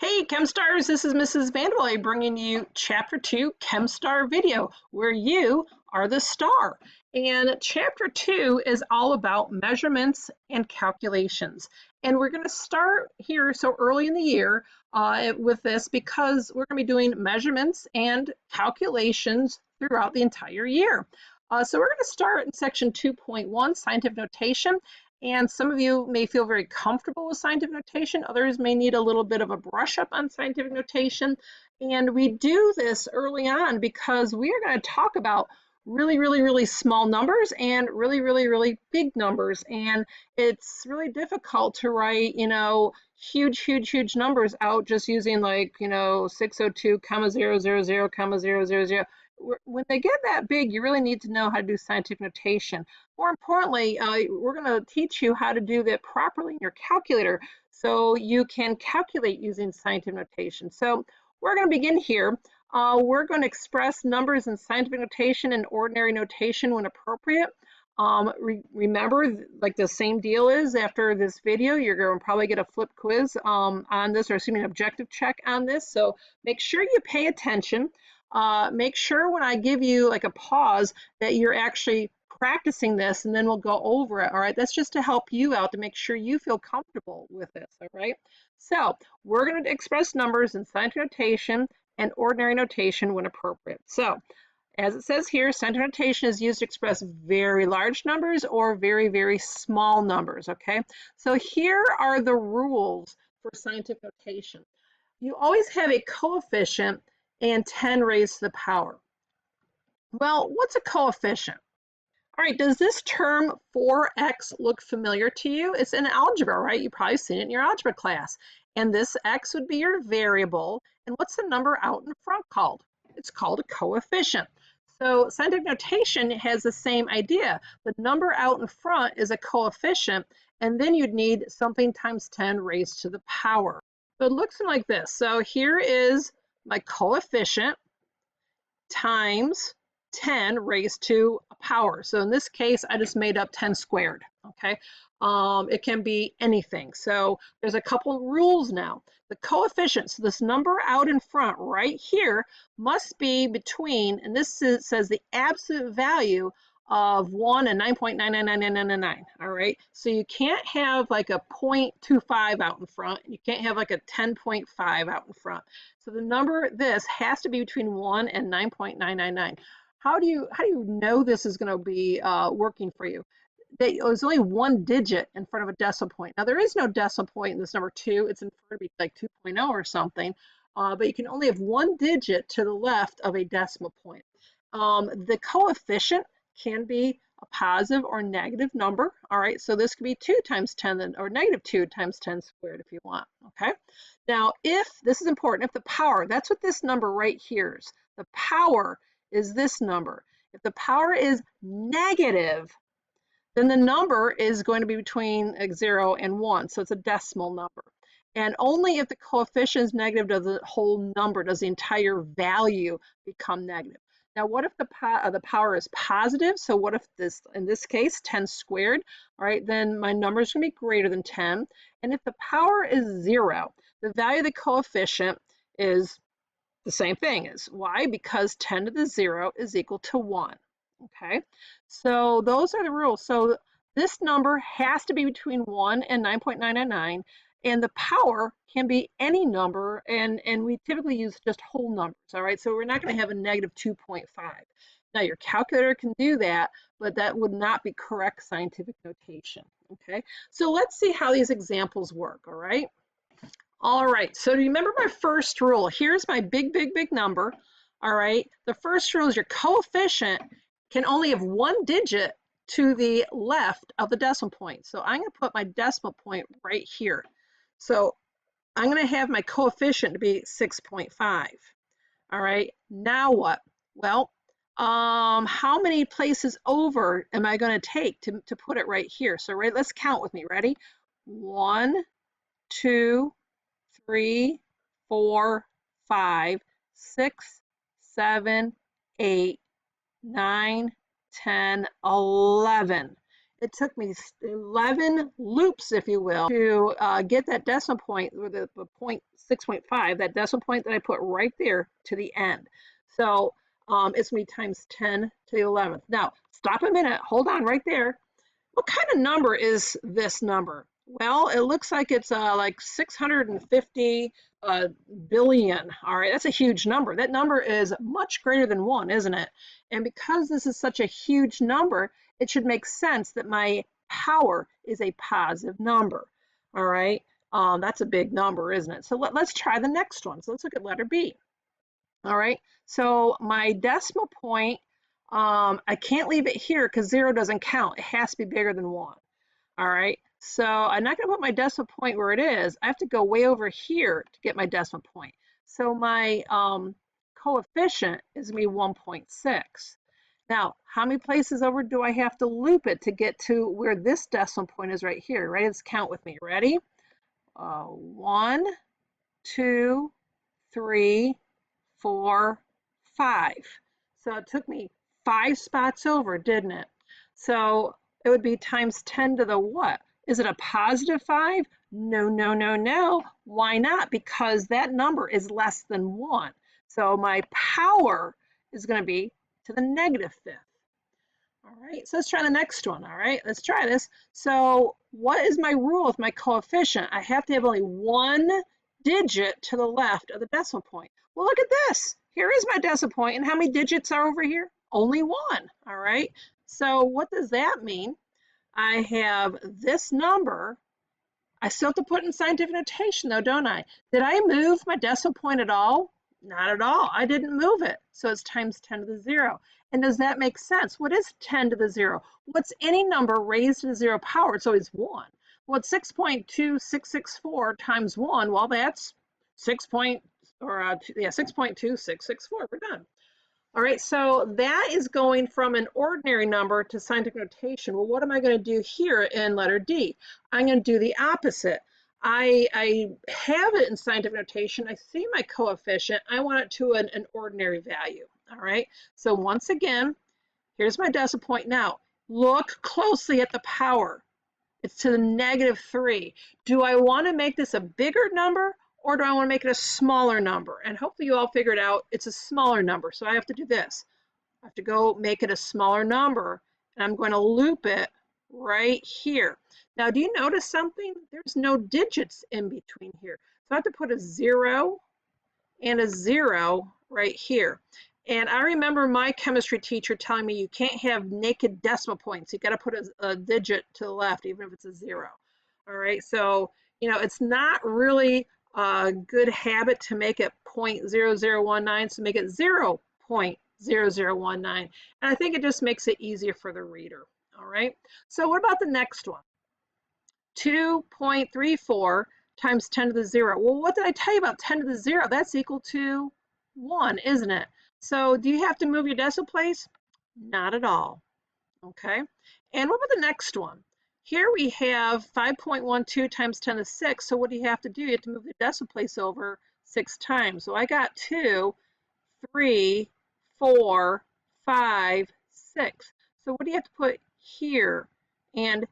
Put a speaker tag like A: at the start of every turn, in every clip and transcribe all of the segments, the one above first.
A: Hey ChemStars, this is Mrs. Vanderbilt bringing you Chapter 2 ChemStar video, where you are the star. And Chapter 2 is all about measurements and calculations. And we're going to start here so early in the year with this because we're going to be doing measurements and calculations throughout the entire year. So we're going to start in section 2.1, scientific notation. And some of you may feel very comfortable with scientific notation. Others may need a little bit of a brush up on scientific notation. And we do this early on because we are going to talk about really small numbers and really big numbers. And it's really difficult to write, huge numbers out just using 602, 000, 000. When they get that big, you really need to know how to do scientific notation. More importantly, we're going to teach you how to do that properly in your calculator so you can calculate using scientific notation. So we're going to begin here. We're going to express numbers in scientific notation and ordinary notation when appropriate. Remember, like the same deal is after this video, you're going to probably get a flip quiz on this, or assuming an objective check on this. So make sure you pay attention. Make sure when I give you like a pause that you're actually practicing this, and then we'll go over it. All right, that's just to help you out to make sure you feel comfortable with this. All right, so we're going to express numbers in scientific notation and ordinary notation when appropriate. So as it says here, scientific notation is used to express very large numbers or very small numbers. Okay, so here are the rules for scientific notation. You always have a coefficient and 10 raised to the power. Well, what's a coefficient? All right, does this term 4x look familiar to you? It's in algebra, right? You've probably seen it in your algebra class. And this x would be your variable. And what's the number out in front called? It's called a coefficient. So scientific notation has the same idea. The number out in front is a coefficient, and then you'd need something times 10 raised to the power. So it looks like this. So here is my coefficient times 10 raised to a power. So in this case, I just made up 10 squared, okay? It can be anything. So there's a couple rules now. The coefficients, this number out in front right here must be between, and this says the absolute value of 1 and 9.99999, all right? So you can't have like a 0.25 out in front. You can't have like a 10.5 out in front. So the number, this has to be between 1 and 9.999. How do you know this is going to be working for you? There's only one digit in front of a decimal point. Now there is no decimal point in this number 2. It's inferred to be like 2.0 or something, but you can only have one digit to the left of a decimal point. The coefficient can be a positive or negative number. All right, so this could be 2 times 10, or negative 2 times 10 squared if you want. Okay. Now, if this is important, if the power, that's what this number right here is. The power is this number. If the power is negative, then the number is going to be between 0 and 1, so it's a decimal number. And only if the coefficient is negative does the whole number, does the entire value become negative. Now, what if the power is positive? So what if this, in this case, 10 squared, all right, then my number is going to be greater than 10. And if the power is 0, the value of the coefficient is the same thing. Is why? Because 10 to the 0 is equal to 1. Okay, so those are the rules. So this number has to be between 1 and 9.999, and the power can be any number, and we typically use just whole numbers. All right, so we're not going to have a negative 2.5. Now your calculator can do that, but that would not be correct scientific notation. Okay, so let's see how these examples work. All right, so remember my first rule. Here's my big number. All right, the first rule is your coefficient can only have one digit to the left of the decimal point. So I'm going to put my decimal point right here. So I'm going to have my coefficient to be 6.5. All right, now what? Well, how many places over am I going to take to put it right here? So let's count with me. Ready? 1, 2, 3, 4, 5, 6, 7, 8, 9, 10, 11. it took me 11 loops, if you will, to get that decimal point, or the point 6.5, that decimal point that I put right there to the end. So it's going to be times 10 to the 11th. Now, stop a minute. Hold on right there. What kind of number is this number? Well, it looks like it's like 650 billion. All right, that's a huge number. That number is much greater than 1, isn't it? And because this is such a huge number, it should make sense that my power is a positive number. All right, that's a big number, isn't it? So let's try the next one. So let's look at letter B. All right, so my decimal point, I can't leave it here because 0 doesn't count. It has to be bigger than 1. All right, so I'm not going to put my decimal point where it is. I have to go way over here to get my decimal point. So my coefficient is going to be 1.6. Now, how many places over do I have to loop it to get to where this decimal point is right here? Right, let's count with me. Ready? 1, 2, 3, 4, 5. So it took me 5 spots over, didn't it? So it would be times 10 to the what? Is it a positive 5? No, no, no, no. Why not? Because that number is less than 1. So my power is going to be to the negative 5th. All right, so let's try the next one. All right, let's try this. So what is my rule with my coefficient? I have to have only one digit to the left of the decimal point. Well, look at this. Here is my decimal point, and how many digits are over here? Only 1. All right, so what does that mean? I have this number. I still have to put in scientific notation, though, don't I? Did I move my decimal point at all? Not at all. I didn't move it. So it's times 10 to the 0. And does that make sense? What is 10 to the 0? What's any number raised to the 0 power? It's always 1. Well, it's 6.2664 times 1. Well, that's 6.2664. We're done. All right, so that is going from an ordinary number to scientific notation. Well, what am I going to do here in letter D? I'm going to do the opposite. I have it in scientific notation. I see my coefficient. I want it to an ordinary value. All right, so once again, here's my decimal point now. Look closely at the power. It's to the negative 3. Do I want to make this a bigger number, or do I want to make it a smaller number? And hopefully you all figured out it's a smaller number. So I have to do this. I have to go make it a smaller number, and I'm going to loop it right here. Now, do you notice something? There's no digits in between here. So I have to put a 0 and a 0 right here. And I remember my chemistry teacher telling me you can't have naked decimal points. You got to put a digit to the left, even if it's a 0. All right, so you know it's not really a good habit to make it 0.0019, so make it 0.0019. And I think it just makes it easier for the reader. All right, so what about the next one? 2.34 times 10 to the 0. Well, what did I tell you about 10 to the 0? That's equal to 1, isn't it? So do you have to move your decimal place? Not at all. Okay, and what about the next one? Here we have 5.12 times 10 to the 6. So what do you have to do? You have to move the decimal place over 6 times. So I got 2, 3, 4, 5, 6. So what do you have to put here and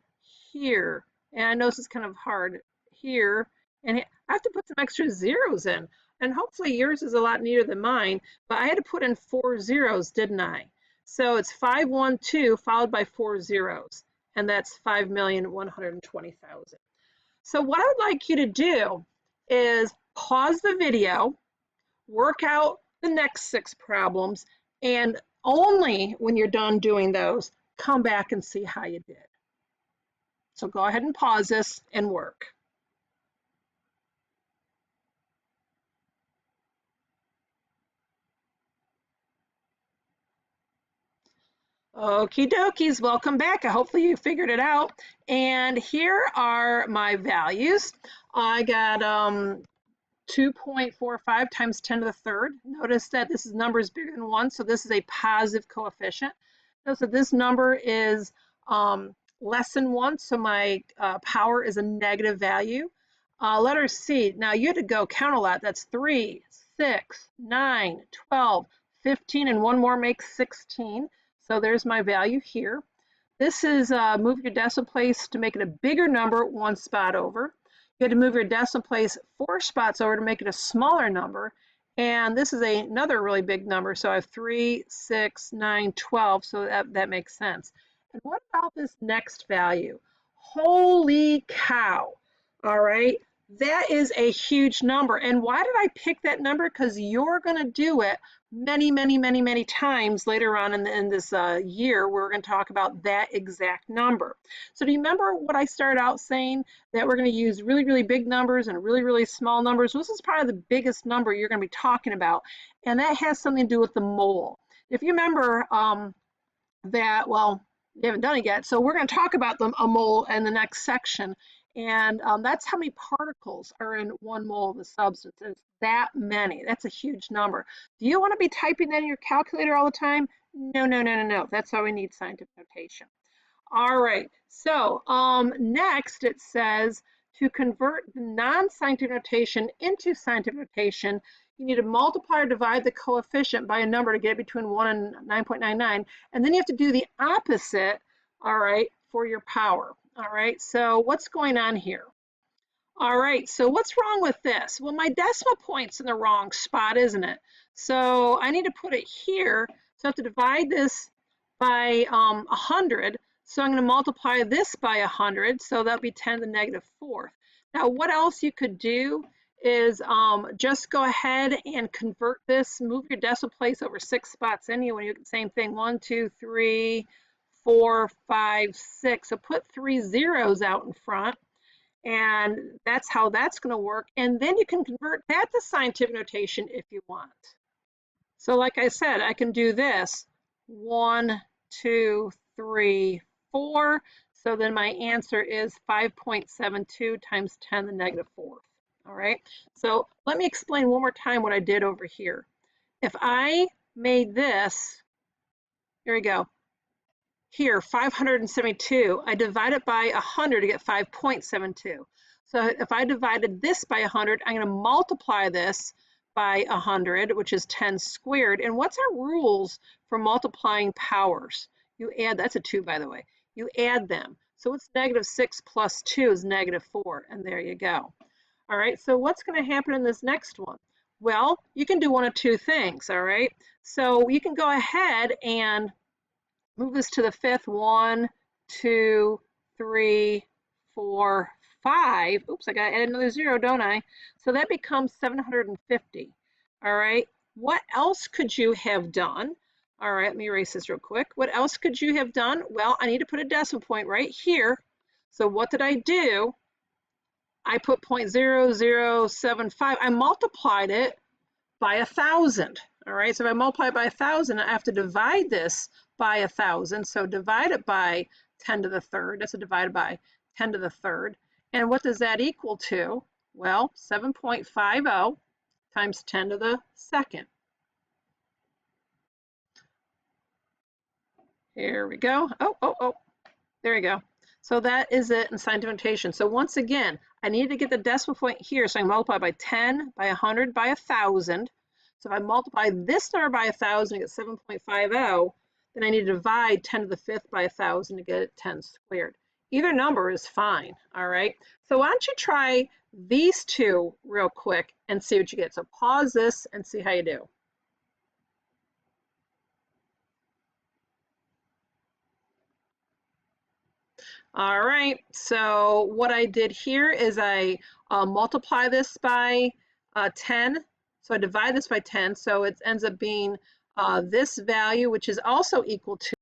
A: here? And I know this is kind of hard here. And I have to put some extra zeros in. And hopefully yours is a lot neater than mine. But I had to put in 4 zeros, didn't I? So it's 512 followed by 4 zeros. And that's 5,120,000. So what I would like you to do is pause the video, work out the next 6 problems, and only when you're done doing those, come back and see how you did. So go ahead and pause this and work. Okie dokies, welcome back. Hopefully you figured it out. And here are my values. I got 2.45 times 10 to the 3rd. Notice that this number is bigger than 1, so this is a positive coefficient. So this number is less than 1, so my power is a negative value. Letter C, now you had to go count a lot. That's 3, 6, 9, 12, 15, and one more makes 16. So there's my value here. This is move your decimal place to make it a bigger number 1 spot over. You had to move your decimal place 4 spots over to make it a smaller number. And this is another really big number. So I have 3, 6, 9, 12. So that makes sense. And what about this next value? Holy cow. All right. That is a huge number. And why did I pick that number? Because you're going to do it many, many, many, many times later on in this year. We're going to talk about that exact number. So do you remember what I started out saying, that we're going to use really, really big numbers and really, really small numbers? This is probably the biggest number you're going to be talking about. And that has something to do with the mole. If you remember that, well, you haven't done it yet. So we're going to talk about a mole in the next section. And that's how many particles are in 1 mole of the substance. It's that many. That's a huge number. Do you want to be typing that in your calculator all the time? No, no, no, no, no. That's why we need scientific notation. All right. So next it says to convert the non-scientific notation into scientific notation, you need to multiply or divide the coefficient by a number to get between 1 and 9.99. And then you have to do the opposite, all right, for your power. All right, so what's going on here? All right, so what's wrong with this? Well, my decimal point's in the wrong spot, isn't it? So I need to put it here. So I have to divide this by 100. So I'm going to multiply this by 100. So that'll be 10 to the negative 4th. Now, what else you could do is just go ahead and convert this. Move your decimal place over 6 spots anyway. You get the same thing. 1, 2, 3, 4, 5, 6. So put 3 zeros out in front, and that's how that's going to work. And then you can convert that to scientific notation if you want. So like I said, I can do this. 1, 2, 3, 4. So then my answer is 5.72 times 10 to the negative 4th. All right. So let me explain one more time what I did over here. If I made this, here we go. Here, 572, I divide it by 100 to get 5.72. So if I divided this by 100, I'm going to multiply this by 100, which is 10 squared. And what's our rules for multiplying powers? You add, that's a 2, by the way. You add them. So it's negative 6 plus 2 is negative 4, and there you go. All right, so what's going to happen in this next one? Well, you can do one of 2 things, all right? So you can go ahead and move this to the 5th. 1, 2, 3, 4, 5. Oops, I got to add another 0, don't I? So that becomes 750. All right. What else could you have done? All right, let me erase this real quick. What else could you have done? Well, I need to put a decimal point right here. So what did I do? I put 0.0075. I multiplied it by 1,000. All right, so if I multiply it by 1,000, I have to divide this by 1,000. So divide it by 10 to the 3rd. That's a divided by 10 to the 3rd. And what does that equal to? Well, 7.50 times 10 to the 2nd. Here we go. Oh, there we go. So that is it in scientific notation. So once again, I need to get the decimal point here. So I multiply by 10, by 100, by 1,000. So if I multiply this number by 1,000 to get 7.50, then I need to divide 10 to the 5th by 1,000 to get 10 squared. Either number is fine, all right? So why don't you try these 2 real quick and see what you get. So pause this and see how you do. All right, so what I did here is I multiply this by 10. So I divide this by 10, so it ends up being this value, which is also equal to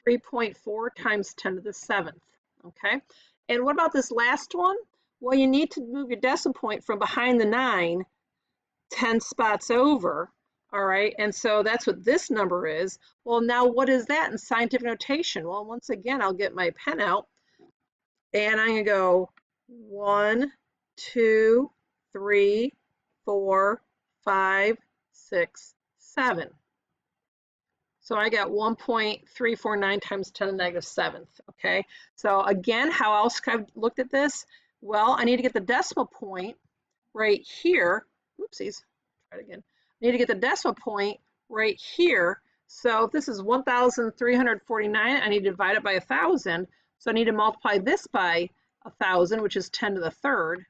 A: 3.4 times 10 to the 7th, okay? And what about this last one? Well, you need to move your decimal point from behind the 9, 10 spots over, all right? And so that's what this number is. Well, now what is that in scientific notation? Well, once again, I'll get my pen out, and I'm gonna go 1, 2, 3, 4, 5, 6, 7. So I got 1.349 times 10 to the negative 7th, okay? So again, how else could I have looked at this? Well, I need to get the decimal point right here. Oopsies, try it again. I need to get the decimal point right here. So if this is 1,349, I need to divide it by 1,000. So I need to multiply this by 1,000, which is 10 to the third.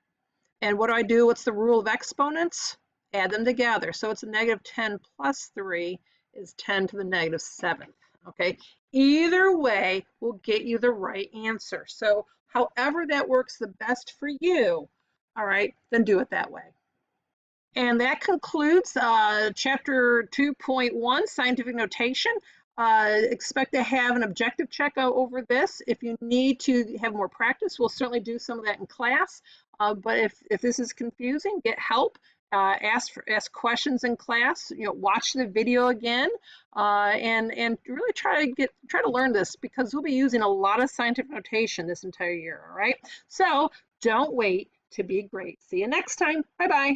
A: And what do I do? What's the rule of exponents? Add them together. So it's a negative 10 plus 3 is 10 to the negative 7th. Okay, either way will get you the right answer. So however that works the best for you, all right, then do it that way. And that concludes chapter 2.1, scientific notation. Expect to have an objective check over this. If you need to have more practice, we'll certainly do some of that in class. But if this is confusing, get help. Ask questions in class. Watch the video again, and really try to learn this, because we'll be using a lot of scientific notation this entire year. All right. So don't wait to be great. See you next time. Bye bye.